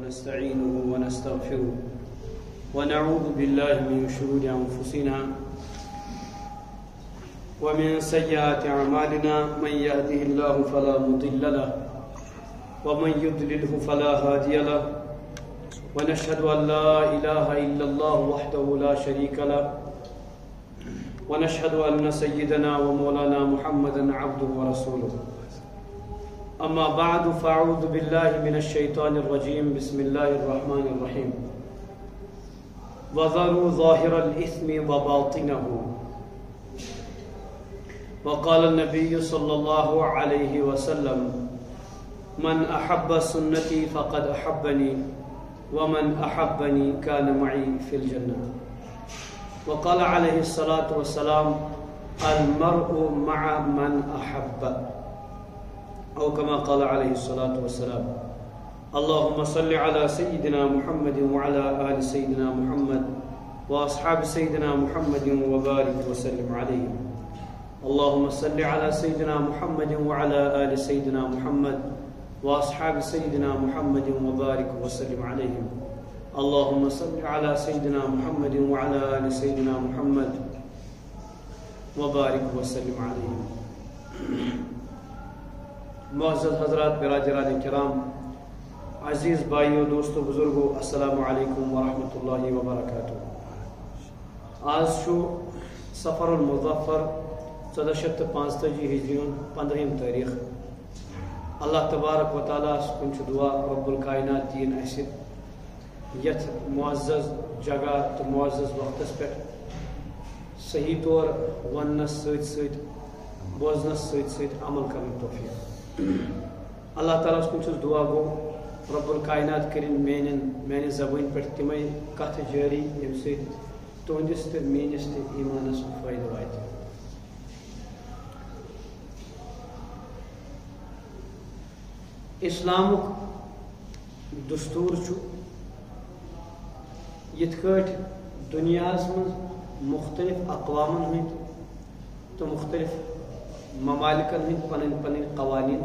ونستعينه ونستغفره ونعوذ بالله من شرور أنفسنا ومن سيئات أعمالنا من يهده الله فلا مضل له ومن يضلله فلا هادي له ونشهد أن لا إله إلا الله وحده لا شريك له ونشهد أن سيدنا ومولانا محمدا عبده ورسوله أما بعد فأعوذ بالله من الشيطان الرجيم بسم الله الرحمن الرحيم وذروا ظاهر الإثم وباطنه وقال النبي صلى الله عليه وسلم من أحب سنتي فقد أحبني ومن أحبني كان معي في الجنة وقال عليه الصلاة والسلام المرء مع من أحب أو كما قال عليه الصلاة والسلام اللهم صل على سيدنا محمد وعلى آل سيدنا محمد وأصحاب سيدنا محمد وبارك وسلم عليهم اللهم صل على سيدنا محمد وعلى آل سيدنا محمد وأصحاب سيدنا محمد وبارك وسلم عليهم اللهم صل على سيدنا محمد وعلى آل سيدنا محمد وبارك وسلم عليهم معزز حضرات برادران کرام عزیز بھائیو دوستو بزرگو السلام علیکم ورحمۃ اللہ وبرکاتہ آج شو سفر المظفر 1445 ہجری 15 تاریخ اللہ تبارک و تعالیٰ کن دعا رب الکائنات دین اسہ یت معزز جگہ تو معزز وقتس پہ صحیح طور ونس ست بوزنس ست عمل کرنے توفیق اللہ تعالیٰ کن دعا گو رب الکائنات کرن میانہ زبان پہ تمے کت جاری یم ست تہندس تو میانس تو ایمانس فائدہ وات اسلامک دستور یت کٹ دنیا من مختلف اقوامن ہند تو مختلف ممالکن ہند پن پن قوانین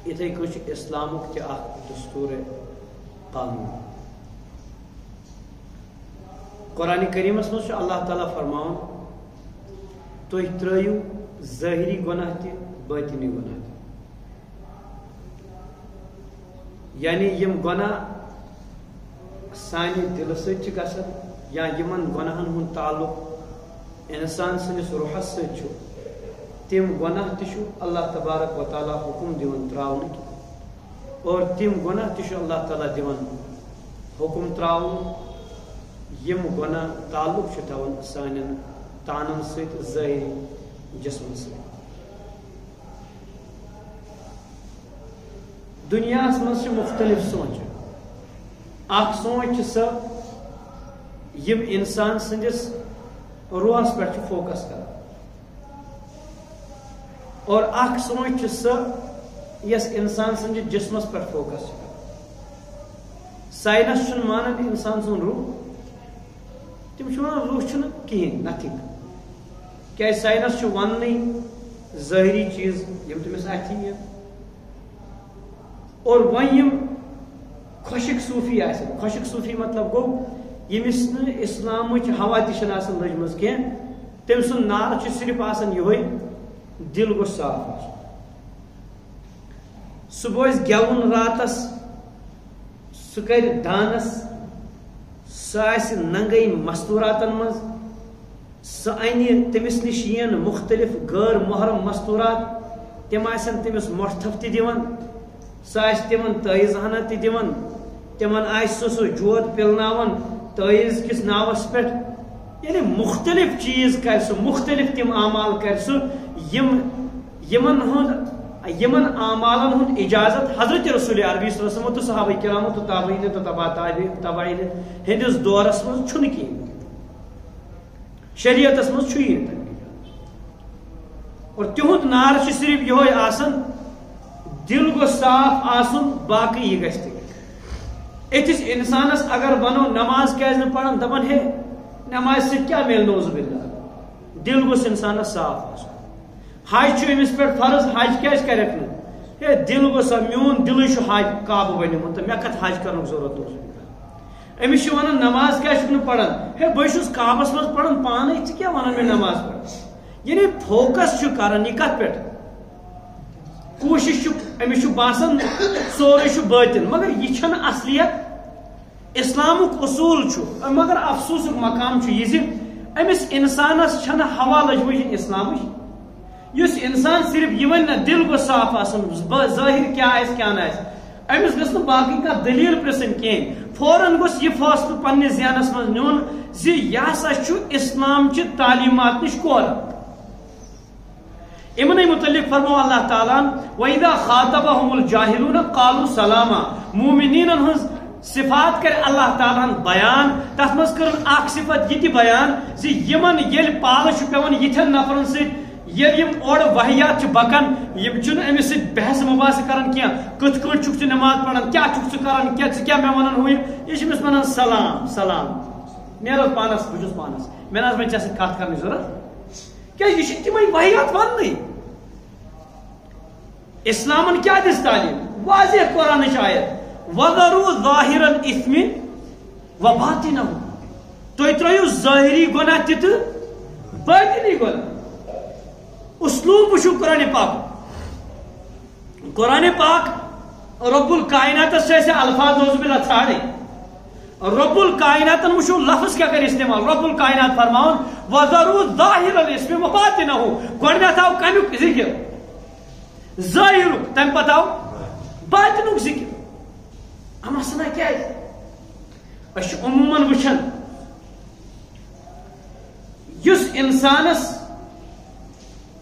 اتھے کچھ اسلامک تہ دستور قانون قرآن کریمس مز اللہ تعالیٰ فرمان تھی ترو ظاہری گناہ تہ باطنی گناہ تہ یعنی یم گناہ سانہ دل ست گژھان یا یمن گناہن ہند تعلق انسان سندس روحس ست تم گناہ تہ اللہ تبارک و تعالیٰ حکم دِوان تراؤن اور تم گناہ تہ اللہ تعالیٰ دِوان حکم تراؤن یم گناہ تعلق تھاون سانن تانن ست ظاہری جسمن ست دنیا مز مختلف سوچ اخ سوچ سہ یم انسان سندس روحس پہ فوکس کر اور اخ سوچ سہ یس انسان سندس جسمس پہ فوکس کر سائنس چھ مانان انسان سن روح تم ونان روح چھ کہین نتھنگ کیا سائنس چھ ون ظاہری چیز یم تمس اتھی اور ون خشک صوفی خشک صوفی مطلب گو یمس اسلام ہوا تہ لجم کی تم سن نار صرف یہ دل گو صاف سہ بوز گیون راتس سہ کر دانس سہ ننگے مستوراتن مز سہ تمس نش مختلف غیر محرم مستورات تم تمس مٹھف تہ دِوان سہ تمن تعیز ہنا تہ دِوان تمن سہ جود پلناون تعیز کس ناوس پہ یعنی مختلف چیز کر سہ مختلف تم اعمال کر سہ یمن اعمالن ہند اجازت حضرت رسول عربی صلی اللہ علیہ وسلم تو صحابہ کرام تو تابعین تو تبعین ہندس دورس مز چھن کہین شریعتس مز چھ یہ اور تہند نار صرف یہ آسان دل گو صاف آسن باقی یہ گھس اتس انسانس اگر ونو نماز کیاز نہ پڑھان دپان ہے نماز سے کیا میل نوز باللہ دل گوس انسانس صاف آسن حج امس پہ فرض حج کیاز کرک ہے دل گوسا میون دل حج کعبہ بنیومت تو مے کت حج کرن ضرورت اوس امس ونان نماز کیا پڑھان ہے بہس کعبس مز پڑھان پانے ٹھیک کیا ونان میں نماز پڑھ یعنی فوکس کران یہ کت پہ کوشش امس باسان سورے باطن مگر یہ اصلیت اسلامک اصول مگر افسوس مقام یہ امس انسانس ہوا لجمج اسلام اس انسان صرف یہ ون دل گو صاف آسن ظاہر کیا امس گھس باقی کا دلیل پرسن کہیں فوراً گوس یہ فاصلہ پنہ ذہنس من نیون زی یہ ہسا اسلام چہ تعلیمات نش کور امن متعلق فرمو اللہ تعالیٰ وَإِذَا خَاطَبَهُمُ الْجَاهِلُونَ قَالُوا سَلَامًا مومنین ہنز صفات کر اللہ تعالیٰ بیان تس مز کر اخ صفت یہ بیان زی یمن یل پال پیون یتھن نفرن ست یل یم اور وحیات بکن یم چھ امس ست بحث مباحث کران کیا کت کٹ چھک نماز پڑھان کیا چھک کران کیا میں ونان ہوئی یہ امس ونان سلام سلام نیرو پانس بجس پانس میں ناز میں چھ ست کت کرنے ضرورت کیا یہ تم وحیات ون اسلامن کیا دس تعلیم واضح قرآن آیت وَذَرُوا ظَاهِرَ الْإِثْمِ وَبَاطِنَهُ تو ترایو ظاہری گناہ تہ باطنی گناہ اسلوب وچھو قرآن پاک رب الکائنات سے الفاظ نوز باللہ ژھاڑے رب الکائنات وچھو لفظ کیا کر استعمال رب الکائنات فرماؤن وَذَرُوا ظَاهِرَ الْإِثْمِ وَبَاطِنَهُ گۄڈنیٚتھ آو کمیُک ذکر ظاہرک تم پتہ آو باطنک ذکر مسئلہ کیا ہے عموماً وچھن یس انسانس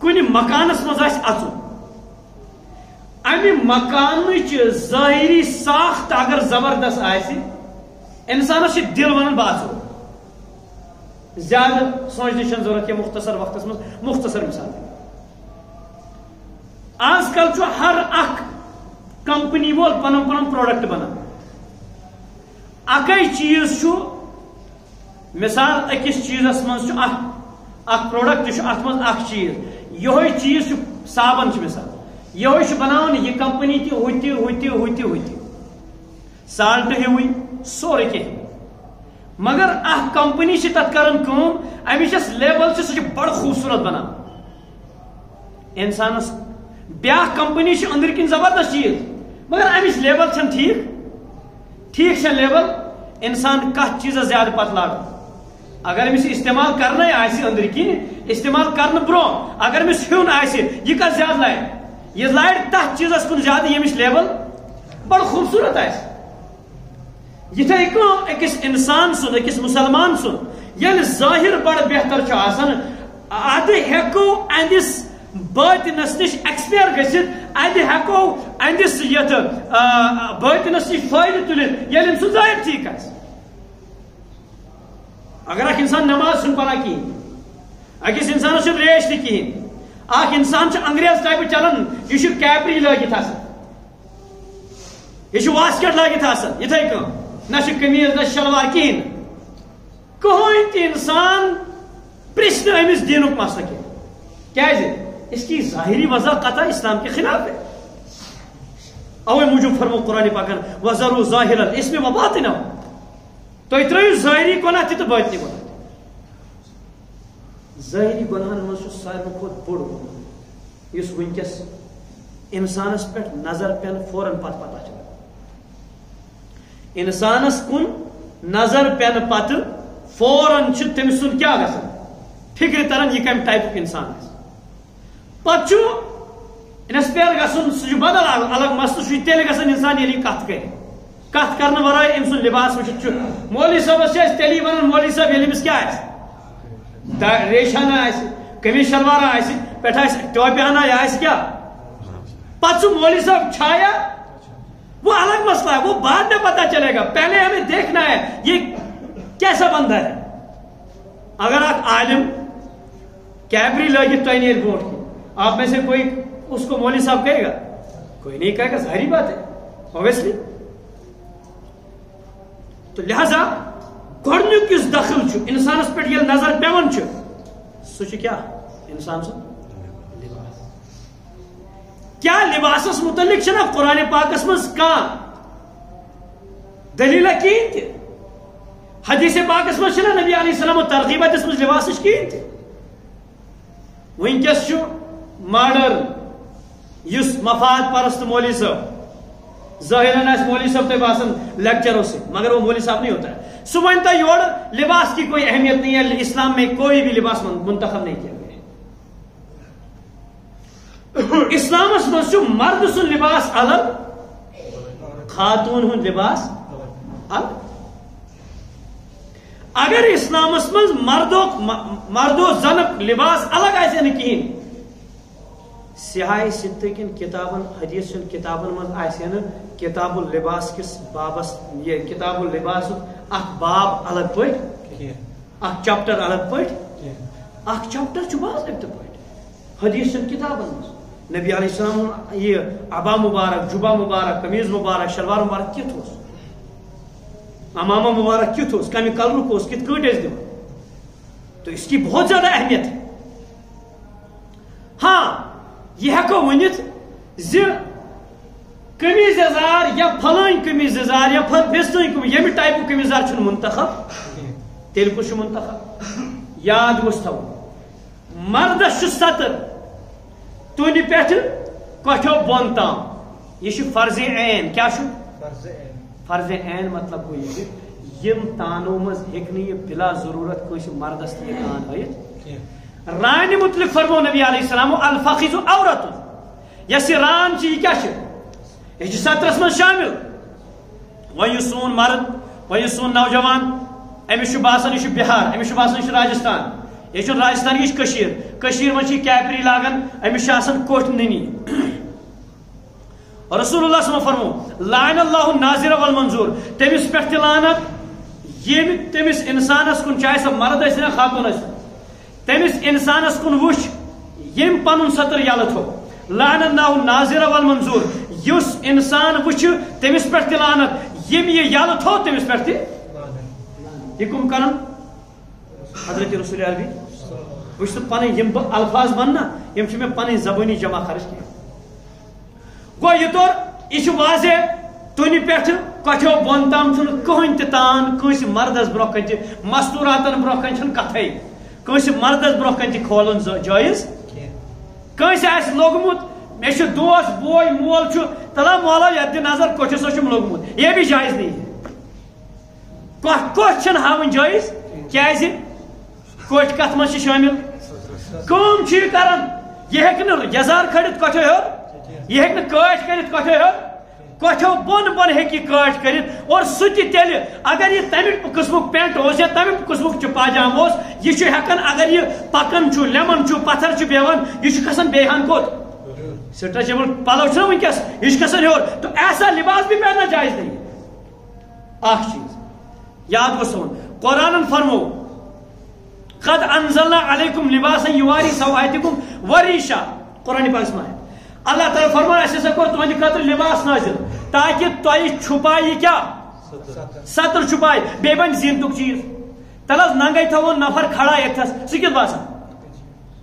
کن مکانس مز اچن امہ مکان ظاہری ساخت اگر زبردست انسانس دل ونان بازو زیادہ سوچنے ضرورت کہ مختصر وقت مز مختصر مثال آج کل ہر اخ کمپنی وول پن پن پروڈکٹ بنان اکی چیز مثال اکس چیزس مز اخ پروڈکٹ ات مز اخ چیز یہ چیز صابن مثال یہ بناون یہ کمپنی تہ سالٹ ہوئی سورے کھے مگر اخ کمپنی تک کران امس لیبل سہ بڑ خوبصورت بنان انسانس بیاا کمپنی اندر کن زبردست چیز مگر امس لیبل چھن ٹھیک لیبل انسان کت چیز زیادہ پتہ لاگان اگر امس استعمال کرنے اندر کن استعمال کرنے برو اگر امس ہون یہ کت زیادہ لائے یہ لائے تک چیزس کن زیادہ یمس لیبل بڑ خوبصورت یتھے اکس انسان سن اکس مسلمان سن یل ظاہر بڑ بہتر اد ہیکو اندس باطنس نش ایکسپیر گھت ادھ ہیکو اندس یت باطنس نش فائدہ تلت یل سہ ظاہر ٹھیک اگر اخ انسان نماز چھن پڑھان کہین اکس انسانس چھن ریش تہ کہین اخ انسان انگریز ٹائپ چلان یہ کیپری لگت یہ واسکٹ لگت یتھے نہ قمیض نہ شلوار کہین کہین تہ انسان پرسن امس دینک مسئلہ کیازِ اس کی ظاہری وضع قطع اسلام کے خلاف ہے اوے موجود فرمو قرآن پاکن وَذَرُوا ظَاهِرَ الْإِثْمِ وَبَاطِنَهُ تو ترایو ظاہری گناہ تہ باطنی گناہ ظاہری گناہن مز ساروی کھوت بوڑ گناہ یس ونکس انسانس پہ نظر پین فوراً پتہ چلان انسانس کن نظر پین پتہ فوراً تم سن کیا گژھان فکر تران یہ کم ٹائپ انسان پتہ انسپیر گھن سہ بدل الگ مسئلہ تیل گھن انسان یل کت کرنے ورائے ام سن لباس وچت مولوی صاحبس تیلی ونان مولوی صاحب یل امس کیا ریشانہ قمیض شلوارہ پہ ٹوپہ ہنا یہ کیا پتہ سہ مولوی صاحب چھایا وہ الگ مسئلہ ہے وہ بعد میں پتہ چلے گا پہلے ہمیں دیکھنا ہے یہ کیسا بندہ ہے اگر آپ عالم کیبری لگت تو نیل بوٹ کی آپ میں سے کوئی اس کو مولوی صاحب کہے گا کوئی نہیں کہے گا ظاہری بات ہے اوبیسلی تو لہذا گۄڈنیُک یُس دخل انسانس پہ یل نظر پیون سہ کیا انسان سن کیا لباسس متعلق چھنا قرآن پاکس مز کان دلیل کین تھی حدیث پاکس مز چھنا نبی علیہ السلام ترغیب دس مز لباسش کین تھی ونکس ماڈرن اس مفاد پرست مولوی صاحب ظاہراً مولوی صاحب تو باسن لیکچروں سے مگر وہ مولوی صاحب نہیں ہوتا ہے سو ونتا یور لباس کی کوئی اہمیت نہیں ہے اسلام میں کوئی بھی لباس منتخب نہیں کیا گیا اسلام مز مرد سن لباس الگ خاتون ہند لباس الگ اگر اسلام مز مردو زنک لباس الگ آئے نا کہین سیاہ ست کن کتابن حدیث کتابن مز آئے نا کتاب اللباس کس بابس یہ کتاب اللباس اخ باب الگ پٹ اخ چپٹر الگ پٹ اخ چپٹر باضابطہ پٹ حدیث کتابن مز نبی علیہ السلام یہ عبا مبارک جبا مبارک قمیض مبارک شلوار مبارک کت امامہ مبارک کت کمی کلرک کت کٹ دن تو اس کی بہت زیادہ اہمیت ہے ہاں یہ ہیکو ونت قمیض یزار یا فلان قمیض یزار یا فستان یم ٹائپ قمیض یزار چھ منتخب تیل کس منتخب یاد گوس تھو مردس سطر تونی پیٹھ کٹھو بون تام یہ فرض عین کیا فرض عین مطلب گو یم تانو مز ہیکن یہ بلا ضرورت کس مردس تہ کان ہیت ران متعلق فرمو نبی علیہ السلام الفخذ عورت یس ران یہ کیا یہ سطرس من شامل وہ سون مرد وہ سون نوجوان امس باسان یہ بہار امس باسان یہ راجستان یہ راجستان یہ من کیپری لاگان امس کوٹ ننی رسول اللہ صلی اللہ علیہ وسلم فرمو لعن اللہ الناظر والمنظور تمس پہ لعنت یم تمس انسانس کن چاہے سا مرد یا خاتون تمس انسانس کن وچ یم پن سطر یلت ہو لعن اللہ الناظر والمنظور یس انسان وچ تمس پہ لعنت یم یہ یلت ہو تمس پہ یہ کم کرن حضرت رسول عربی وچ پن یم الفاظ وننا یم میں پن زبانی جمع خرچ کیا گو یہ طور یہ واضح تونی پہ کٹھو بون تام کہین تان کنس مردس برو کن مستوراتن برو کن کتھے کنس مردس برو کن کھولن جائز کنس آس لوگمت مے دوست بوے مول تلا مولا یت نظر کٹھس لوگمت یہ بھی جائز نہیں ہے کٹ ہاون جائز کیازِ کٹ کت من شامل کم کران یہ ہیکہ یزار کھڑت کٹھو ہیور یہ ہیکہ کاٹ کرت کٹھو ہیور کٹھو بون بون ہیکہ کاٹ کرت اور سہ تیل اگر یہ تمہ قسمک پینٹ یا تمہ قسمک پاجام یہ ہیکان اگر یہ پکان لیمن پتھر بیوان یہ کھسان بیہان کوت سٹریچبل پلو چھ ونکس یہ کھسان ہیور تو ایسا لباس بھی پہننا جائز نہیں اخ چیز یاد گوس تھاون قرآن فرمو قد انزلنا علیکم لباسا یواری سوآتکم وریشا قرآن پاک میں اللہ تعالیٰ فرمان اس سے کور تہندِ خاطر لباس نازل تاکہ تۄہہِ چھپائی کیا سطر چھپائی بے بن زینتک چیز تل ننگے تھو نفر کھڑا یتھس سہ کت باسان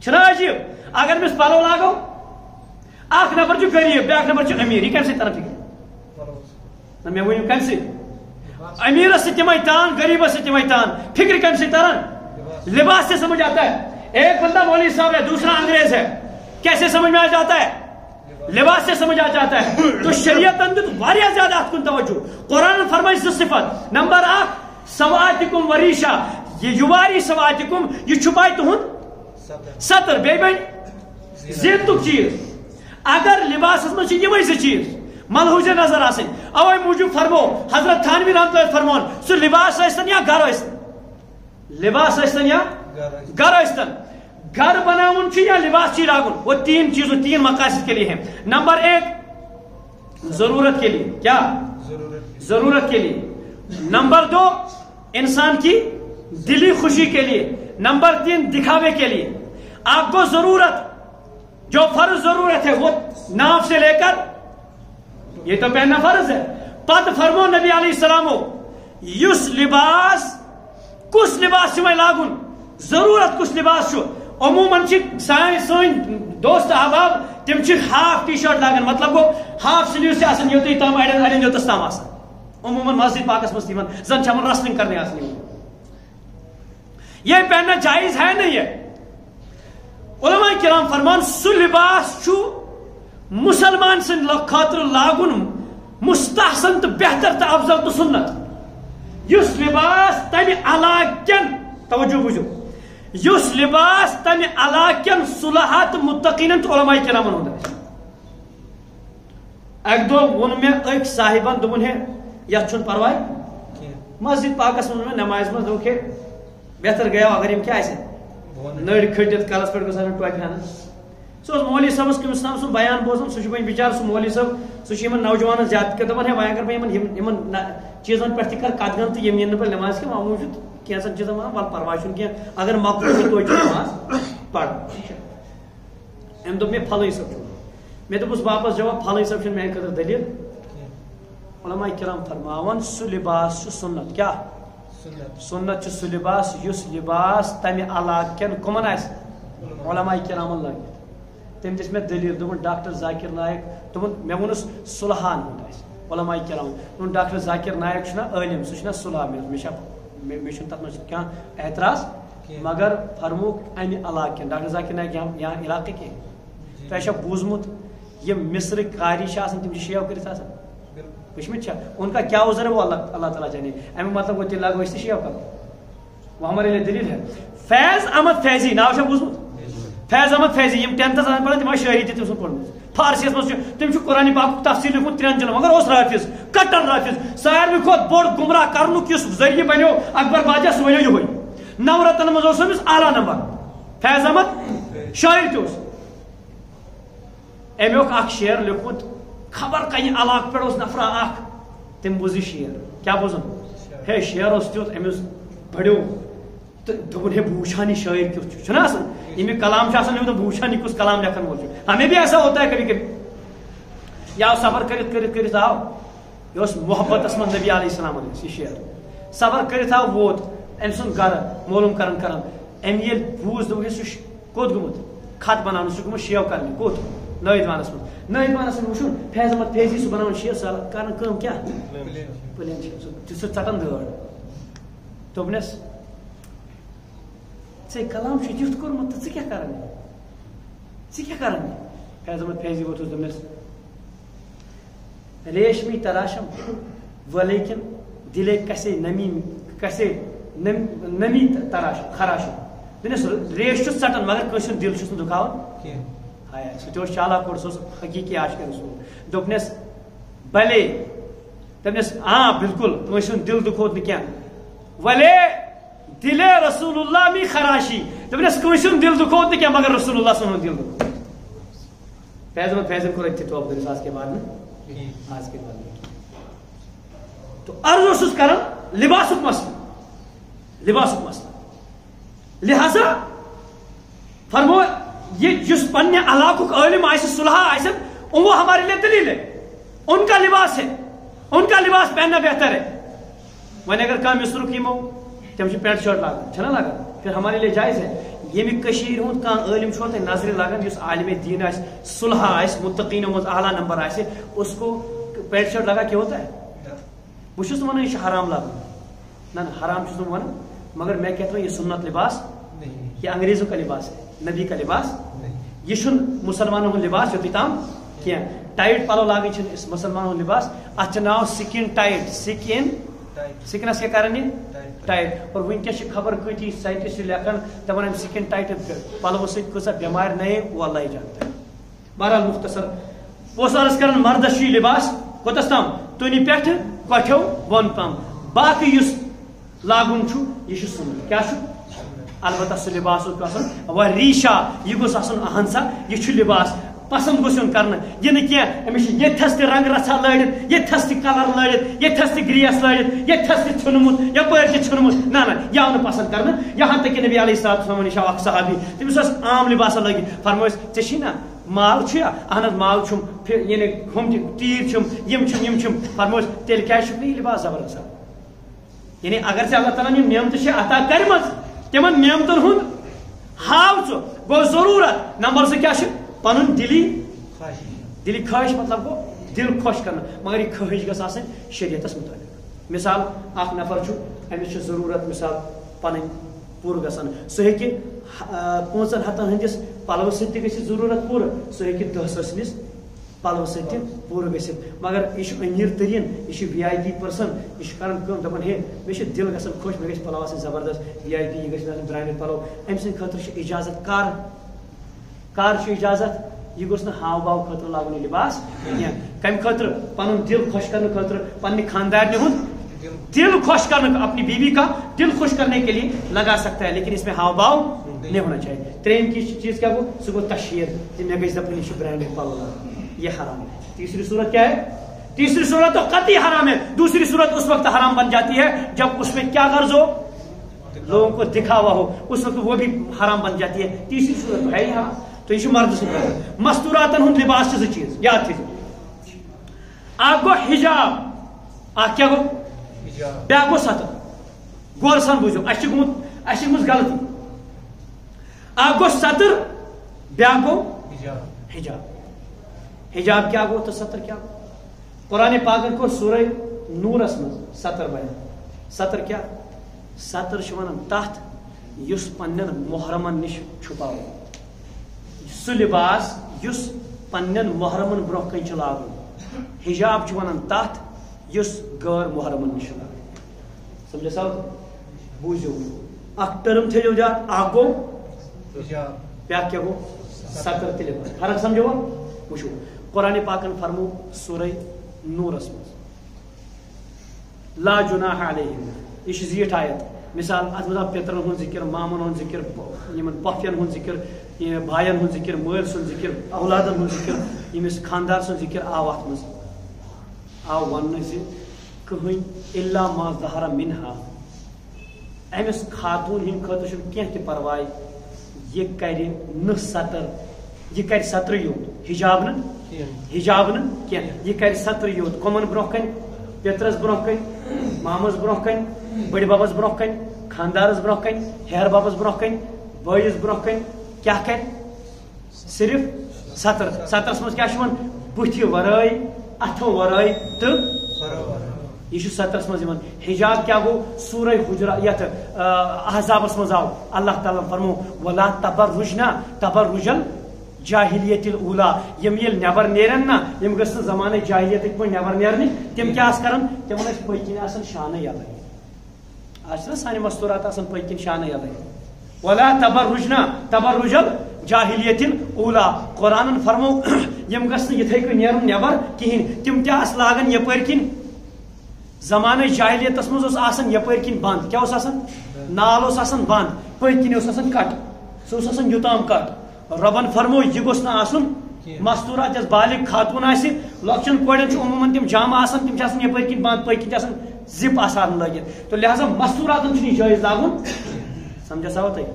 چھنا عجیب اگر مس پلو لاگو اخ نفر چھ غریب بیاکھ نفر چھ امیر یہ کم سی ترن فکر مے ؤنِو کم سی امیرس سے تمے تان غریبس سے تمے تان فکر کم سی ترن لباس سے سمجھ آتا ہے ایک بندہ مولوی صاحب ہے دوسرا انگریز ہے کیسے سمجھ میں آ جاتا ہے لباس سے سمجھ آ جاتا ہے تو شریعت اندر واریاہ زیادہ ات کن توجہ قرآن فرمائے صفت نمبر 1 سواتکم وریشا یہ یواری سواتکم یہ چھپائی تہند سطر بے بن زینتک چیز اگر لباس من یہ زٕ چیز ملحوظ نظر آسن اوے موجود فرمو حضرت تھانوی رحمۃ اللہ فرمان سہ لباس ٲسۍتن یا گھر ٲسۍتن لباس ٲسۍتن یا گھر ٲسۍتن گھر بناون یا لباس چی لاگن وہ تین چیزوں تین مقاصد کے لیے ہیں نمبر 1 ضرورت کے لیے کیا ضرورت کے لیے نمبر 2 انسان کی دلی خوشی کے لیے نمبر 3 دکھاوے کے لیے آپ کو ضرورت جو فرض ضرورت ہے وہ ناف سے لے کر یہ تو پہننا فرض ہے پت فرمو نبی علیہ السلام یس لباس کس لباس میں لاگن ضرورت کس لباس عموماً سن دوست احباب تم ہاف ٹی شرٹ لاگان مطلب گو ہاف سلیوز سے آسان یوتھی تام اڑین یوتس تام آسان عموماً مسجد پاکس مز تمن زن چمن رسلنگ کرنے آسان یہ پہننا جائز ہے نہیں ہے علماء کرام فرمان سو لباس چھو مسلمان سن خاطر لاگن مستحسن تو بہتر تو افضل تو سنت یس لباس تمہ علاقن توجہ بوجھو یس لباس تمہ علاقن صلحاء تو متقین تو علماء کرامن ہند اک دو ون میں ایک صاحبان دپن ہے یت چھن پرواے مسجد پاکس من میں نماز من دوکھ بہتر گیا اگر یم کیا نڑ کھٹت کلس پہ گھس ٹوپہ ہن سہ مولوی صاحب کم اسلام سن بیان بوزان سہ بچار سہ مولوی صاحب سہ نوجوان زیادہ دپان ہے وۄنۍ اگر بہٕ چیزن پہ کر قدغن تو یم ین پہ نماز کی موجود کینژن چیزن ون ول پرواے چھُنہٕ کینٛہہ اگر مقبول توتہِ نماز پڑ ام دوٚپ مےٚ پھلٲنۍ صٲب چھُ مےٚ دوٚپُس واپس جواب پھلٲنۍ صٲب چھُنہٕ میانہِ خٲطرٕ دلیل علماء کرام فرماون سُہ لباس چھُ سنت کیا سنت چھُ سُہ لباس یُس لباس تمہِ علاقہٕ کٮ۪ن کٕمن آسہِ علماء کرامن لٲگِتھ تٔمۍ دِژ مےٚ دلیل دوٚپُن ڈاکٹر ذاکر نایک دوٚپُن مےٚ ووٚنُس صلحان ہُنٛد آسہِ علماء کرام دوٚپُن ڈاکٹر ذاکر نایک چھُنہ عٲلِم سُہ چھُنہ صلح مےٚ چھُنہٕ تتھ منٛز کانٛہہ اعتراض مگر فرموک امہِ علاقہٕ کٮ۪ن ڈاکٹر ذاکر نایک یہاں علاقہٕ کینٛہہ تۄہہِ چھا بوٗزمُت یم مصرٕکۍ قاری چھِ آسان تِم چھِ شیو کٔرِتھ آسان وٕچھمٕتۍ چھا ان کا کیا عذر ہے وہ اللہ تعالیٰ جانے امی مطلب وہ تیل لاگو اس سے شیو کرو وہ ہمارے لیے دلیل ہے فیض احمد فیضی ناو چھا بوزمُت فیض احمد فیضی یم 10th آسان پڑھان تم شاعری تہِ تٔمۍ سُنٛد پوٚرمُت فارسی مز تم قرآن پاک تفسیر لیکھمُت 3 جلدن مگر اس رافظ کٹر رافظ ساروی کھۄتہٕ بوٚڑ گمراہ کرنُک یُس ذریعہ بنیو اکبر بادشاہ سُہ بنیو یہوے نورتن مز اوس أمِس اعلیٰ نمبر فیض احمد شاعر تہِ اوس امیُک اکھ شعر لیوکھمُت خبر کنہِ علاقہٕ پٮ۪ٹھ اوس نفرا اکھ تٔمۍ بوٗز یہِ شعر کیٛاہ بوٗزُن ہے شعر اوس تیُتھ أمِس بڑیو تہٕ دوٚپُن ہے بہٕ وٕچھان یہِ شٲعر کیُتھ چھُ چھُنہ آسان ییٚمیُک کلام چھُ آسان لیوٗکھمُت بہٕ وٕچھان یہِ کُس کلام لیکھن وول چھُ ہمیں بھی ایسا ہوتا ہے کبھی کبھی یہ آو صبر کرت کرت کرت آو یہ اوس محبتس منٛز نبی علیہ السلام یہِ شعر صبر کرت آو ووت أمۍ سُنٛد گرٕ معلوٗم کران کران أمۍ ییٚلہِ بوٗز دوٚپُکھ سُہ چھُ کوٚت گوٚمُت خط بناونہٕ سُہ چھُ گوٚمُت شیو کرنہِ کوٚت نٲیِدوانس منٛز نٲیِدوانس منٛز وٕچھُن فیض احمد فیضی سُہ بناوان شعر سُہ کران کٲم کیٛاہ پٕلین شعر سُہ ژٹان دٲڑ دوٚپنس ژےٚ کلام چھُ تیُتھ کوٚرمُت تہٕ ژٕ کیٛاہ کران فیض احمد فیضی ووتُس دوٚپنس ریشمی تراشم ولیکن دلے کسے نمی تراشم خراشم دوٚپنس ریش چھُس ژٹان مگر کٲنٛسہِ ہُنٛد دل چھُس نہٕ دُکھاوان ہایا سُہ تہِ اوس چالاک کوٚر سُہ اوس حقیٖقی عاشقِ رسوٗل دوٚپنس بلے دوٚپنس بالکل کٲنٛسہِ ہُنٛد دل دُکھوت نہٕ کینٛہہ ولے دلے رسول اللہ می خراشی دوٚپنس کٲنٛسہِ ہُنٛد دل دُکھوت نہٕ کینٛہہ مگر رسول اللہ سُنٛد دل دُکھوت فیض احمد فیضن کوٚر أتھی توپ دوٚپنس آز کے بعد نہٕ آز کے بعد نہٕ تو عرض اوسُس کران لباسُک مسلہٕ لہذا فرمو یہ جس پنہ علاقہ عالم آئے صلحاء آئے وہ ہمارے لیے دلیل ہے ان کا لباس ہے ان کا لباس پہننا بہتر ہے وۄنۍ اگر کانٛہہ مصرُک یِمو تِم چھِ پینٹ شرٹ لاگان چھنا لاگان پھر ہمارے لیے جائز ہے ییٚمہِ کٔشیٖرِ ہُنٛد کانٛہہ عٲلِم چھُوا تۄہہِ نظرِ لگان یُس عالمِ دیٖن آسہِ صلحاء آسہِ متقیٖنو منٛز اعلیٰ نمبر آسہِ اس کو پینٹ شرٹ لگا کیا ہوتا ہے بہٕ چھُس نہٕ وَنان یہِ چھُ حرام لاگُن نہ حرام چھُس نہٕ وَنان مگر میں کہتا ہوں یہ سنت لباس یہ انگریزوں کا لباس ہے نبی کا لباس یہ چھُنہٕ مسلمانوں ہُنٛد لباس یوٚتُے تام کینٛہہ ٹایٹ پلو لاگٕنۍ چھِنہٕ مسلمانوں ہُنٛد لباس اتھ چھُ ناو سکن ٹایٹ سکنس کیٛاہ کران یہِ ٹایٹ اور ونکیٚس چھِ خبر کۭتیاہ ساینٹسٹ لیکھان دپان امہِ سکن ٹایٹ پلوو سۭتۍ کۭژاہ بٮ۪مارِ نَیے واللہ جانتا بہرحال مختصر اوس عرض کران مردس چھُ یہِ لباس کوٚتس تام تُنہِ پٮ۪ٹھٕ کۄٹھیو بۄن تام باقٕے یُس لاگُن چھُ یہِ چھُ سنت کیٛاہ چھُ البتہ سُہ لباس اوس آسان ریٖشا یہِ گوٚژھ آسُن اہن سا یہِ چھُ لباس پسند گوٚژھ یُن کرنہٕ یہِ نہٕ کینٛہہ أمِس چھِ ییٚتھس تہِ رنٛگ رژھا لٲڑِتھ ییٚتھس تہِ کلر لٲڑِتھ ییٚتھس تہِ گریس لٲڑِتھ ییٚتھس تہِ ژھیوٚنمُت یپٲرۍ تہِ ژھیوٚنمُت نہ یہِ آو نہٕ پسند کرنہٕ یہاں تک کہ نبی علیہ الصلوۃ والسلام نِش آو اکھ صحابی تٔمِس اوس عام لباسا لٲگِتھ فرمٲیس ژےٚ چھی نا مال چھُ یا اہن حظ مال چھُم یعنی ہُم تیٖر چھُم یِم چھُم فرمٲیس تیٚلہِ کیٛازِ چھُکھ نہٕ یہِ لباس زبردست یعنی اگر ژےٚ اللہ تعالیٰ یِم نعمتہٕ چھِ عطا کٔرمٕژ تِمن نعمتن ہُنٛد ہاو ژٕ گوٚو ضروٗرت نمبر 2 کیٛاہ چھُ پنُن دِلی دلی خواہش مطلب گو دل خوش کرنا، مگر یہ خواہش گھس آسن شریعتس مطابق. مثال اخ نفر چھُ أمِس چھِ ضروٗرت مثال پنٕنۍ پوٗرٕ گژھان، سُہ ہیٚکہِ 5 ہتن ہٕنٛدِس پلو سۭتۍ تہِ گٔژھِتھ ضروٗرت پوٗرٕ، سُہ ہیٚکہِ 10 ساسنِس پلو سۭتۍ تہِ پوٗرٕ گٔژھِتھ. مگر یہِ چھُ أمیٖر تریٖن، یہِ چھُ VIP پٔرسن، یہِ چھُ کران کٲم دپان ہے مےٚ چھُ دل گژھان خۄش، مےٚ گژھِ پلو آسٕنۍ زبردست VIP، یہِ گژھِ مےٚ آسٕنۍ برانڈڈ پلو. أمۍ سٕنٛدِ خٲطرٕ چھُ اجازت کر چھُ اجازت، یہ گوٚژھ نہٕ ہاو باو خٲطرٕ لاگُن یہِ لباس کینٛہہ. کمہِ خٲطرٕ؟ پنُن دل خۄش کرنہٕ خٲطرٕ، پننہِ خاندارنہِ ہُنٛد دل خوش کرنے، اپنی بیوی کا دل خوش کرنے کے لیے لگا سکتا ہے، لیکن اس میں ہاؤ باؤ نہیں ہونا چاہیے. تریم کی چیز کیا وہ سو تشہیر، میں گئی اپنی برانڈڈ پلو، یہ حرام ہے. تیسری صورت کیا ہے؟ تیسری صورت تو قطعی حرام ہے. دوسری صورت اس وقت حرام بن جاتی ہے جب اس میں کیا غرض ہو، لوگوں کو دکھاوا ہو، اس وقت وہ بھی حرام بن جاتی ہے. تیسری صورت تو ہے ہی حرام. تو یہ مرد سے مستوراتن ہند لباس چھ چیز یاد تھی. آپ گو حجاب، آپ کیا گو بیا گو ستر. غور سان بوزو، اچھے گمت غلطی. آپ گو ستر، بیا گو حجاب. حجاب کیا گو تو ستر کیا گو؟ قرآن پاکن کو سورہ نورس من ستر بیان. ستر کیا؟ ستر ونان تحت یس پنن محرمن نش چھپاو، سہ لباس یس پنن محرمن برہ کن لاگن. حجاب ونان تحت یس غیر محرمن نش لاگن. سمجھے سب؟ بوزو اخ ٹرم تھو یاد، اخ گو بیا کیا گو ستر تہ لباس. فرق سمجھو؟ وچھو قرآن پاکن فرمو سورہ نورس مز لا جناح علیہم، یہ زیٹھ آیت. مثال ات مز پیترن ہند ذکر، مامن ہند ذکر، پوفین ہند ذکر، بھائین ہند ذکر، مل سن ذکر، اولادن ہند ذکر، یمس خاندار سن ذکر آو ات مز. آو ون کہین الا ما ظہر منہا، امس خاتون ہند خاطر کی پرواہ یہ کر نہ ستر، یہ کر ستر یوت، حجاب نہ کی، یہ کر ستر یوت. کمن برہ کن؟ پیترس برہ کن، مامس برہ کن، بڑ ببس برہ کن، خاندارس برہ کن، ہیر ببس برہ کن، بٲیس برہ کن. کیا کر؟ صرف ستر. سترس مز کیا بتھ ورائے، اتھو ورائے تو یہ سترس مز. حجاب کیا گو؟ سورہ حجرات یت احزابس مز آو اللہ تعالیٰ فرمو ولا تبرجنا تبرج الجاہلیت الاولی. یم یل نبر نیرن نا، یم گھس زمانہ جاہلیت پہ نبر نیرنی، تم کیا کرن؟ تم پکن آسان شانہ یلے. آج نا سانہ مستورات آسان پکن شانہ یلے. ولا تبرجنا تبرج الجاہلیت الاولی. قرآن فرمو یم گھس یتھے کن نیرن نبر کہین، تم تہ لاگن یپر کن. زمانہ جاہلیتس مز آسان یپر کن بند، کیا آسان؟ نال آسان بند، پٔتۍ کِنۍ آسان کٹ، سہ آسان یوتام کٹ. ربن فرمو یہ گوٚژھ نہٕ آسُن مستورات. یس بالغ خاتون آسہِ، لۄکچن کورٮ۪ن چھُ عموٗمن تِم جامہٕ آسان، تِم چھِ آسان یپٲرۍ کِنۍ بند، پٔتۍ کِنۍ آسان زِپ آسان لٲگِتھ. تو لہذا مستوراتن چھُنہٕ یہِ جٲیز لاگُن. سمجھا سا تۄہہِ؟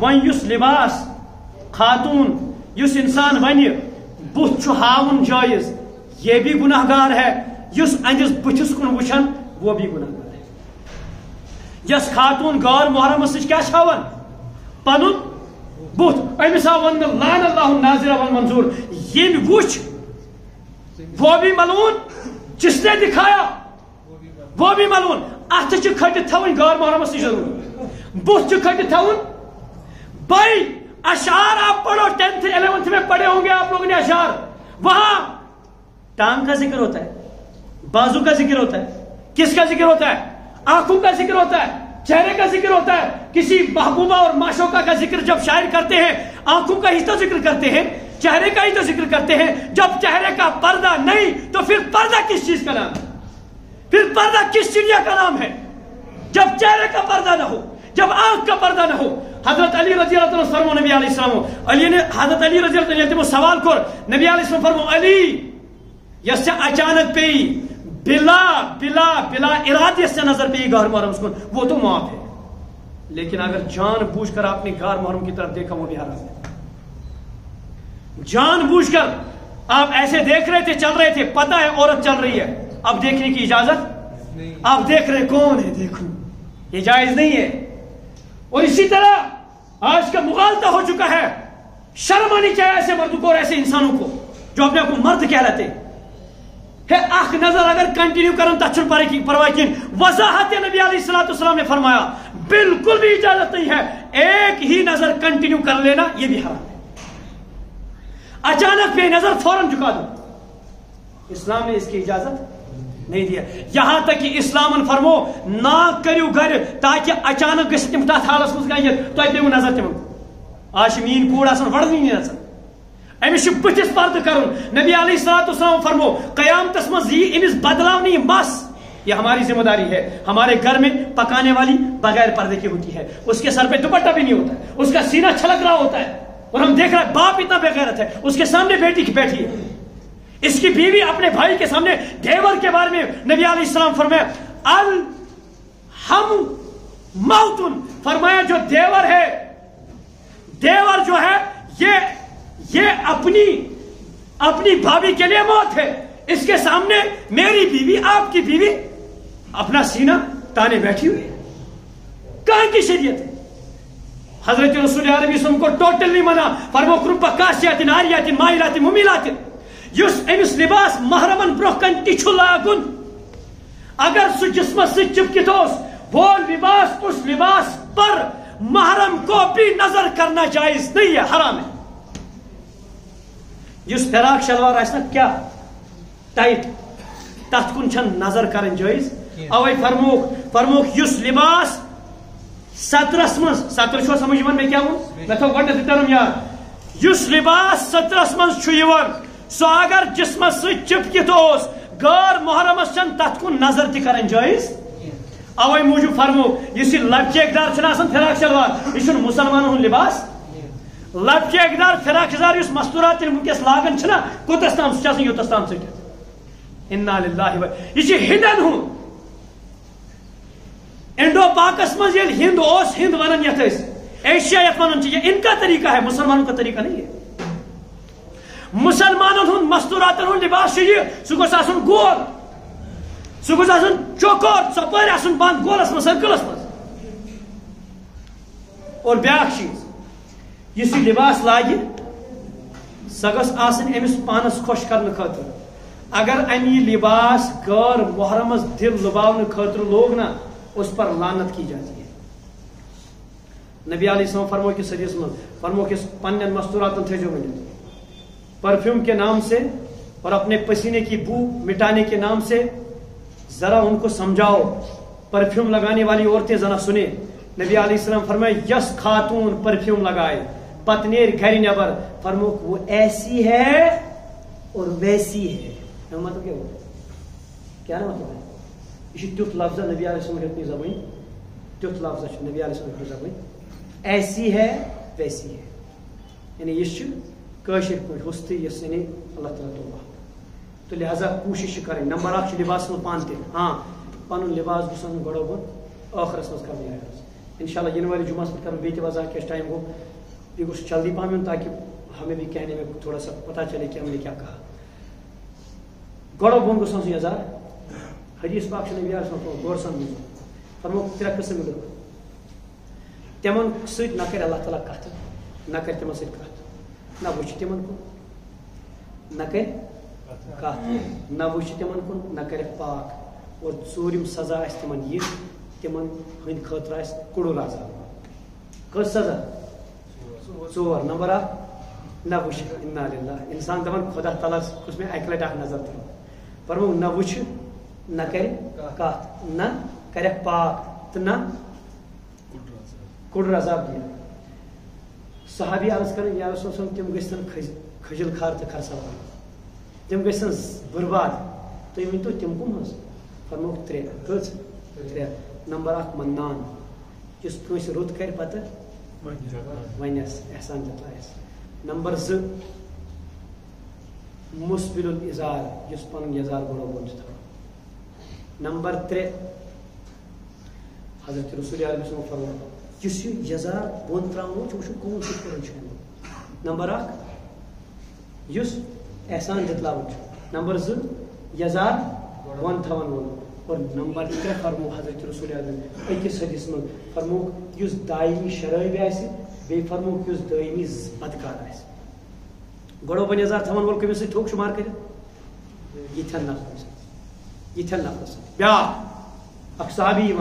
وۄنۍ یُس لباس خاتون یُس انسان ونہِ بُتھ چھُ ہاوُن جٲیز، یہ بھی گناہ گار ہے. یُس أہنٛدِس بٕتھِس کُن وٕچھن وہ بھی گناہ گار ہے. یس خاتون غٲر محرمس سۭتۍ کیٛاہ چھِ ہاوان؟ پنُن بُتھ. أمِس آو وننہٕ لعن اللہ الناظر والمنظور. ییٚمۍ وٕچھ وہ بھی ملعون، جس نے دکھایا وہ بھی ملعون. اتھٕ چھِ کھٔٹِتھ تھاوٕنۍ غٲر محرمس نِش ضروٗر، بُتھ چھُ کھٔٹِتھ تھاوُن. بھائی اشعار آپ پڑھو، 10th 11th میں پڑھے ہوں گے آپ لوگوں نے اشعار. وہاں ٹانگ کا ذکر ہوتا ہے، بازو کا ذکر ہوتا ہے، کس کا ذکر ہوتا ہے؟ آنکھوں کا ذکر ہوتا ہے، چہرے کا ذکر ہوتا ہے. کسی محبوبہ اور معشوقہ کا ذکر جب شاعر کرتے ہیں، آنکھوں کا ہی تو ذکر کرتے ہیں، چہرے کا ہی تو ذکر کرتے ہیں. جب چہرے کا پردہ نہیں تو پھر پردہ کس چیز کا نام ہے؟ پھر پردہ کس چڑیا کا نام ہے؟ جب چہرے کا پردہ نہ ہو، جب آنکھ کا پردہ نہ ہو. حضرت علی رضی اللہ عنہ فرمو نبی علیہ السلام، علی نے حضرت علی رضی اللہ عنہ سوال کر، نبی علیہ السلام فرمو علی یس اچانک پی بلا بلا بلا ارادے سے نظر پہ غیر محرم کن وہ تو معاف ہے، لیکن اگر جان بوجھ کر آپ نے غیر محرم کی طرف دیکھا وہ بھی حرام ہے. جان بوجھ کر آپ ایسے دیکھ رہے تھے، چل رہے تھے، پتہ ہے عورت چل رہی ہے، اب دیکھنے کی اجازت نہیں. آپ دیکھ رہے کون ہے دیکھو، یہ جائز نہیں ہے. اور اسی طرح آج کا مغالطہ ہو چکا ہے. شرم آنی چاہیے ایسے مردوں کو اور ایسے انسانوں کو جو اپنے آپ کو مرد کہلاتے ہے اخ نظر اگر کنٹینیو کرن تچھن پرواہ کین وضاحت نبی علیہ الصلوۃ والسلام نے فرمایا بالکل بھی اجازت نہیں ہے ایک ہی نظر کنٹینیو کر لینا یہ بھی حرام ہے. اچانک بے نظر فوراً جھکا دو اسلام نے اس کی اجازت نہیں دیا. یہاں تک کہ اسلام فرمو نہ کریو گھر تاکہ اچانک گژھِ تم تتھ حالس مز گٔیِتھ تۄہہِ پیٚوٕ نظر تمن آج میٲنۍ کوٗر آسان وڑنی نظر امس بتس پردہ کرن. نبی علیہ الصلوۃ والسلام فرمو قیامتس مز یہ امس بدلاؤ نہیں مس یہ ہماری ذمہ داری ہے. ہمارے گھر میں پکانے والی بغیر پردے کی ہوتی ہے اس کے سر پہ دوپٹہ بھی نہیں ہوتا ہے اس کا سینہ چھلک رہا ہوتا ہے اور ہم دیکھ رہے ہیں باپ اتنا بے غیرت ہے اس کے سامنے بیٹی کی بیٹھی ہے اس کی بیوی اپنے بھائی کے سامنے دیور کے بارے میں نبی علیہ السلام فرمایا الہم موتن فرمایا جو دیور ہے دیور جو ہے یہ اپنی بھابھی کے لیے موت ہے. اس کے سامنے میری بیوی آپ کی بیوی اپنا سینہ تانے بیٹھی ہوئی ہے. کہاں کی شریعت ہے؟ حضرت رسول عربی وسلم کو ٹوٹلی منع فرمو کرپا کاسیات ناریات مائلات ممیلات یس امس لباس محرمن برہ کن تہ لاگن اگر سہ جسمس سے چپکت وہ لباس اس لباس پر محرم کو بھی نظر کرنا جائز نہیں ہے حرام ہے. جس فراق شلوار آسنا کیا ٹائٹ تت کن چھن نظر کرن جائز اوے فرموک یس لباس سترس من ستر چھو سمجھ میں کیا ہوں میں تو گڈ ترم یار یس لباس سترس من چھو یوان سو اگر جسمس سے چپکت غیر محرمس چھن تت کن نظر تہ کرن جائز اوے موجود فرموک اس لب چیک دار چھن آسان فراق شلوار یہ چھن مسلمانن ہن لباس لب چیک دار فراق شلوار اس مستورات ونکس لاگن چھنا کوتس تام سہ آسان یوتس تام ژٹتھ انا للہ و یہ ہندن ہن انڈو پاکس مز یل ہند اوس ہند ونن یت ایشیا یت ونن یہ ان کا طریقہ ہے مسلمانوں کا طریقہ نہیں ہے. مسلمانوں ہن مستوراتن ہن لباس یہ سہ گوس آسن گول سہ گوس آسن چوکور ژپٲرۍ آسن بند گولس مز سرکلس مز. اور بیاکھ چیز یس یہ لباس لاگہ سہ گژھ آسن امس پانس خوش کرنے خاطر. اگر ام یہ لباس غیر محرمس دل لباؤن خاطر لوگ نا اس پر لعنت کی جاتی ہے. نبی علیہ السلام فرمو کہ حدیث میں فرمو کہ پنن مستوراتن تھجو ونت پرفیوم کے نام سے اور اپنے پسینے کی بو مٹانے کے نام سے ذرا ان کو سمجھاؤ. پرفیوم لگانے والی عورتیں ذرا سنیں. نبی علیہ السلام فرمائے یس خاتون پرفیوم لگائے پتنیر گھر نبر فرمو وہ ایسی ہے اور ویسی ہے. مطلب کیا نا مطلب ہے یہ تیت لفظ نبی علیہ السلام ہیٚکہِ زبان تیت لفظ نبی علیہ السلام زبان ایسی ہے ویسی ہے یعنی یہ قاشر پہ حستی یس یعنی اللہ تعالیٰ توبہ تو لہذا کوشش کریں. نمبر اکھ لباس من پان تہ ہاں پن لباس گھن گڑو بن ٲخرس مز کرنے انشاء اللہ ین والے جمعہ پہ کرو بیٚیہِ تہِ وضاحت کیا ٹائم گو یہ گوٚژھ جلدی پہم یُن تاکہ ہمیں بھی کہنے میں تھوڑا سا پتہ چلے کہ ہم نے کیا کہا. گڑو بون گوٚژھ آسُن یزار حدیث پاک چھُ نبی علیہ السلام غور سمجھ فرمو ترٛےٚ قٕسم لُکھ تمن سۭتۍ نہ کر اللہ تعالیٰ کتھ نہ کر تمن سۭتۍ کتھ نہ وٕچھ تمن کُن نہ کر کتھ نہ وٕچھ تمن کُن نہ کرکھ پاک اور ژوٗرِم سزا آسہِ تمن یہِ تمن ہٕنٛدِ خٲطرٕ آسہِ کوٚڑُر عذاب. کٔژ سزا؟ ژور. نمبر اکھ نہ وٕچھ انا للہ انسان دپان خدا تعالیٰ گوٚژھ مےٚ اکہِ لٹہِ اکھ نظر ترٛاوُن فرمو نہ وٕچھ نہ کر کتھ نہ کرکھ پاک تہٕ نہ کوٚڑُر عذاب دِیہِ. صحابی عرض کران یا رسول اللہ تم گژھن کھجل کھار تہٕ کھرسوار تم گژھن برباد تُہۍ ؤنۍتو تم کم حظ فرموکھ ترٛےٚ. کٔژ؟ ترٛےٚ. نمبر اکھ منان یُس کٲنٛسہِ رُت کرِ پتہٕ ونٮ۪س احسان جتلایس. نمبر زٕ مسبل الازار یُس پنُن یزار گۄڈو بۄن چھُ تھاوان. نمبر ترٛےٚ حضرت رسول علیہ وسلم فرموو یُس یہِ یزار بۄن تراوُن چھُ وٕچھُن کٕم کِتھ پٲٹھۍ چھُ امیُک. نمبر اکھ یُس احسان جتلاوُن چھُ. نمبر زٕ یزار بۄن تھاون وول. اور نمبر ترٛےٚ فرمو حضرت رسول علیہ أکِس حدیث منٛز فرمووُکھ یُس دایمی شرٲبی آسہِ بیٚیہِ فرمووُکھ یُس دایمی بدکار آسہِ. گڑو بنیازار تھون وول کمس ٹھوک شمار کر یتھن نفرس بیا اخ صحابی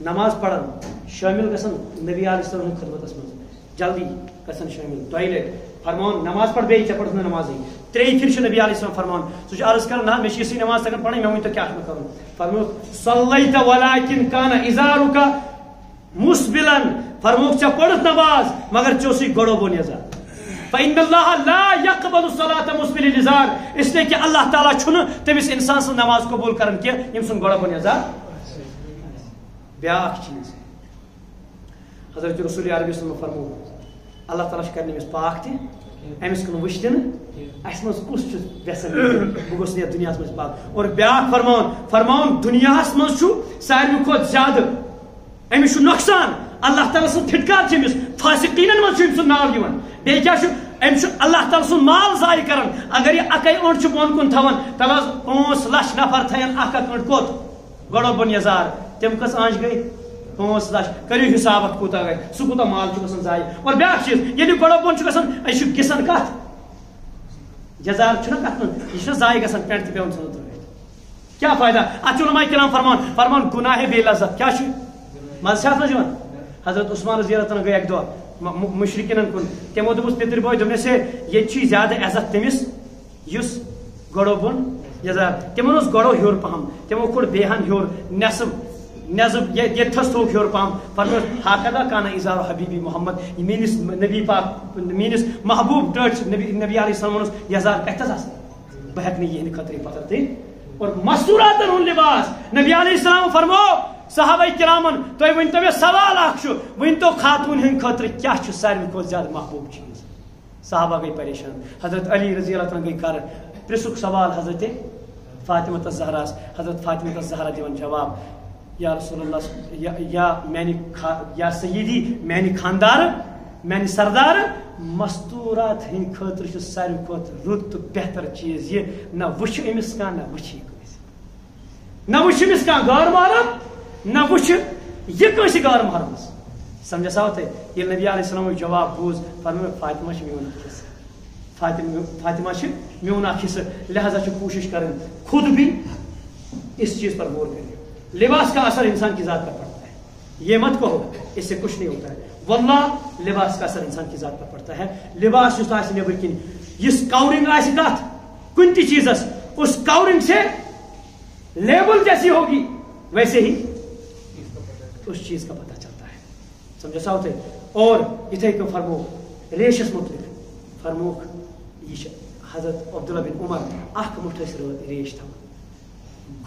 نماز پڑھن شامل گژھن نبی علیہ السلام خدمتس من جلدی گژھن شامل دۄیہِ لٹہِ فرمان نماز پڑھ بیٚیہِ ژےٚ پٔرٕتھ نہٕ نمازٕے ترٛیٚیہِ پھِرِ چھُ نبی علیہ السلام فرمان سُہ چھُ عرض کران نہ مےٚ چھِ یِژھٕے نماز تگان پرٕنۍ مےٚ ؤنۍتو کیٛاہ چھُ مےٚ کرُن فرمووُکھ صلیت ولکن کان ازارک مسبلا فرمووُکھ ژےٚ پٔرٕتھ نماز مگر ژےٚ اوسُے گۄڈو بۄن یزار فإن الله لا يقبل الصلاة مسبل الازار اس لیے کہ اللہ تعالیٰ چھُنہٕ تٔمِس انسان سٕنٛز نماز قبوٗل کران کینٛہہ ییٚمہِ سُنٛد گۄڈو بۄن یزار بیاکھ چیٖز حضرت رسول عربی صلی اللہ فرمو اللہ تعالیٰ کرِ أمِس پاک تہِ أمِس کُن وٕچھِ تہِ نہٕ اَسہِ منٛز کُس چھُ یژھان بہٕ گوٚژھ یتھ دُنیاہس منٛز پاک اور بیاکھ فرماوُن دُنیاہس منٛز چھُ ساروی کھۄتہٕ زیادٕ أمِس چھُ نۄقصان اللہ تعالیٰ سٕنٛز پھٹکار چھِ أمِس فاسقیٖنن منٛز چھُ أمۍ سُنٛد ناو یِوان بیٚیہِ کیٛاہ چھُ أمِس چھُ اللہ تعالیٰ سُنٛد مال ضایع کران اگر یہِ اکے اوٚنٛڈ چھُ بۄن کُن تھاوان تَلہٕ حظ 5 لچھ نفر تھاین اکھ اوٚنٛڈ کوٚت گۄڈو بۄن یزار تِم کٔژ آنچ گٔے 5 لچھ کٔرِو حِساب اتھ کوٗتاہ گژھِ سُہ کوٗتاہ مال چھُ گژھان ضایع اور بیاکھ چیٖز ییٚلہِ گۄڈو بۄن چھُ گژھان أسۍ چھُ گِسان کتھ یزار چھُنہ کتھ منٛز یہِ چھُنہ ضایع گژھان پٮ۪نٛٹ تہِ پیٚوان ژھٕنُن ترٛٲوِتھ کیٛاہ فٲیدٕ اتھ چھُ علماء کرام فرمان گُناہ بے لذت کیٛاہ چھُ مزٕ چھِ اتھ منٛز یِوان حضرت عثمان رضی اللہ تعالیٰ گٔے اکہِ دۄہ مُشرِکیٖنن کُن تِمو دوٚپُس پِتٕرۍ بوے دوٚپنَس ہے ییٚتہِ چھُے زیادٕ عزت تٔمِس یُس گۄڈو بۄن یزار تِمن اوس گۄڈو ہیوٚر پہم تِمو کھوٚڑ بیٚیہِ ہن ہیوٚر نٮ۪صب ییٚتھس تھوٚوُکھ ہیوٚر پہم فرمووُکھ ہاکدا کانہ اِزارو حبیبی محمد میٲنِس نبی پاک میٲنِس محبوٗب ٹٲٹھۍ نبی علیہ السلام ووٚنُس یزار کتھس آسان بہٕ ہٮ۪کہٕ نہٕ یِہنٛدِ خٲطرٕ پتھر دِتھ اور مستوٗراتن ہُنٛد لباس نبی علیہ السلام فرمو صحابہ کرامن تُہۍ ؤنۍتو مےٚ سوال اکھ چھُ ؤنۍتو خاتوٗن ہٕنٛدِ خٲطرٕ کیٛاہ چھُ ساروی کھۄتہٕ زیادٕ محبوٗب چیٖز صحابہ گٔے پریشان حضرت علی رضی اللہ تعالیٰ گٔے کر پرژھُکھ سوال حضرت فاطمہ زہراہس حضرت فاطمہ زہرا دِوان جواب یا رسول اللہ یا سیدی میانہِ خاندار میانہِ سردار مستوٗرات ہٕنٛدِ خٲطرٕ چھُ ساروی کھۄتہٕ رُت تہٕ بہتر چیٖز یہِ نہ وٕچھِ أمِس کانٛہہ نہ وٕچھی کٲنٛسہِ نہ وٕچھِ أمِس کانٛہہ غٲر محرم نہ وٕچھِ یہِ کٲنٛسہِ غٲر محرمس سمجھس آو تۄہہِ ییٚلہِ نبی علیہ السلامُک جواب بوٗز فرموو فاطمہ چھِ میون اکھ حصہٕ فاطمہ چھِ میون اکھ حصہٕ لہذا چھِ کوٗشش کرٕنۍ خود بھی اس چیز پر غور کریں لباس کا اثر انسان کی ذات پر پڑتا ہے یہ مت کہو اس سے کچھ نہیں ہوتا ہے واللہ لباس کا اثر انسان کی ذات پر پڑتا ہے لباس جو نیبر کن اس کورنگ آئے کت کن تی چیزس اس کورنگ سے لیبل جیسی ہوگی ویسے ہی اس چیز کا پتہ چلتا ہے سمجھا ساؤتے اور اتھے کو فرمو ریشس متعلق فرمو یہ حضرت عبداللہ بن عمر اخ مٹھس ریش تھا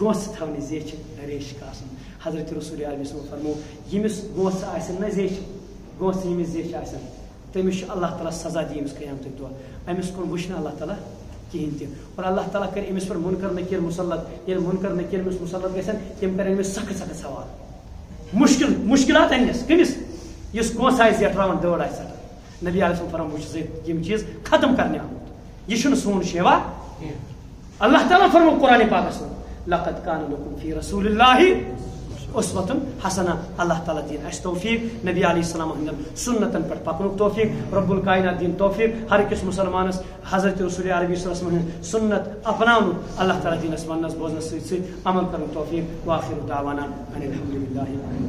گوس تھونی زیچ ریش کا حضرت رسول علیہ وسلم فرمو یمس گوس آسن نہ زیچ گوس یمس زیچ آسن تمس اللہ تعالیٰ سزا دی امس قیامت دۄہ امس کُن وٕچھ نہٕ اللہ تعالیٰ کہین تہِ اور اللہ تعالیٰ کر امس پر منکر نکیر مسلط ییٚلہِ منکر نکیر امس مسلط گژھن تِم کرن امس سخت سخت سوال مشکلات انس کٔمِس یُس گوس آسہِ زیٹھراوان دٲڑ آسہِ ژٹان نبی علیہ السلام فرمو وٕچھ یِم چیٖز ختم کرنہِ آمُت یہِ چھُنہٕ سون شیوا اللہ تعالیٰ فرمو قرآن پاکس منٛز لقد كان لكم في رسول الله اسوة حسنة اللہ تعالیٰ دین اس توفیق نبی علیہ السلام ہندن سنتن پر پکنک توفیق رب الکائنات دین توفیق ہر کس مسلمانس حضرت رسول عربی صلی اللہ علیہ وسلم سنت اپناؤن اللہ تعالیٰ دین اس ونس بوزنس سۭتۍ سۭتۍ عمل کرن توفیق واخر دعوانا ان الحمد للہ